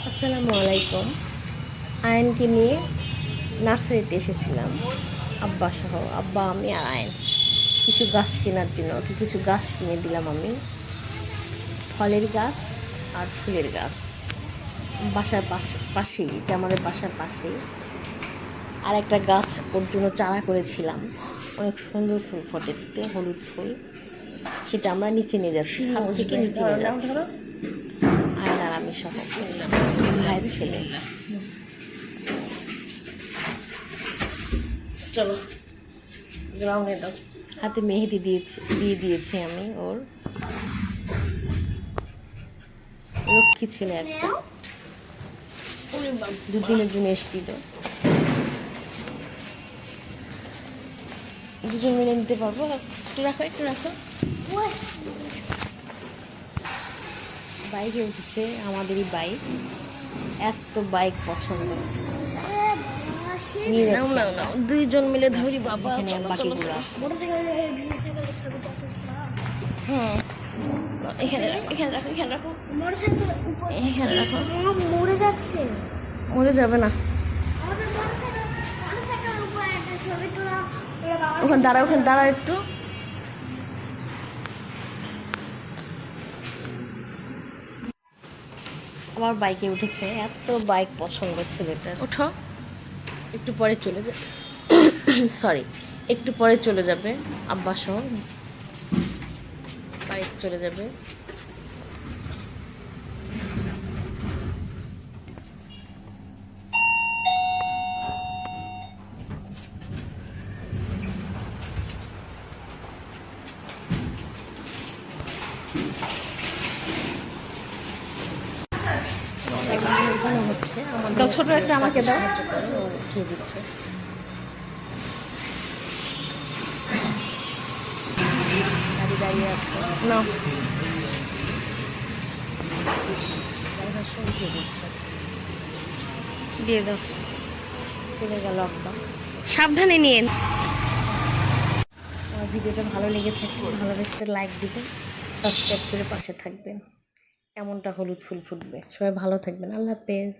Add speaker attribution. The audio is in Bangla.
Speaker 1: আসসালামু আলাইকুম। আয়নকে নিয়ে নার্সারিতে এসেছিলাম আব্বা সহ, আব্বা আমি আর আয়ন। কিছু গাছ কেনার জন্য কিছু গাছ কিনে দিলাম আমি, ফলের গাছ আর ফুলের গাছ। বাসার পাশেই, এটা আমাদের বাসার পাশেই। আর একটা গাছ ওর জন্য চারা করেছিলাম, অনেক সুন্দর ফুল ফোটে, হলুদ ফুল। সেটা আমরা নিচে নিয়ে যাচ্ছি, ছাদ থেকে নিচে নিয়ে যাচ্ছি। আয়ন আর আমি সহ, ভাইয়ের ছেলে। চলো গ্রাউন্ডে দাও। হাতে মেহেদি দিয়ে দিয়েছি আমি ওর। লক্ষ্মী ছেলে একটা, দুদিনের জন্য এসেছিল। দুজন মিলে নিতে পারবো। একটু রাখো, একটু রাখো। বাইকে উঠেছে, আমাদেরই বাইক। এত বাইক পছন্দ, দুইজন মিলে ধরি বাবা। বাকিগুলো আছে। হুম, এখানে এখানে রাখো, এখানে রাখো, এখানে রাখো।
Speaker 2: মরে যাচ্ছে।
Speaker 1: মরে যাবে না। ওখানে দাঁড়া, ওখানে দাঁড়া একটু। আমার বাইকে উঠেছে, এত বাইক পছন্দ ছেলেটার। ওঠো, একটু পরে চলে যাবে। সরি, একটু পরে চলে যাবে আব্বা সহ, বাড়িতে চলে যাবে। হচ্ছে আমাদের ছোট একটা আমাকে দাও, উঠিয়ে দিচ্ছে। গাড়ি দাঁড়িয়ে আছে, না উঠিয়ে দিচ্ছে। দিয়ে দাও, চলে গেল আব্বা। সাবধানে নিয়ে। আমার ভিডিওটা ভালো লেগে থাকলে ভালোবেসে লাইক দিবেন, সাবস্ক্রাইব করে পাশে থাকবেন। এমনটা হলুদ ফুল ফুটবে। সবাই ভালো থাকবেন, আল্লাহ হাফেজ।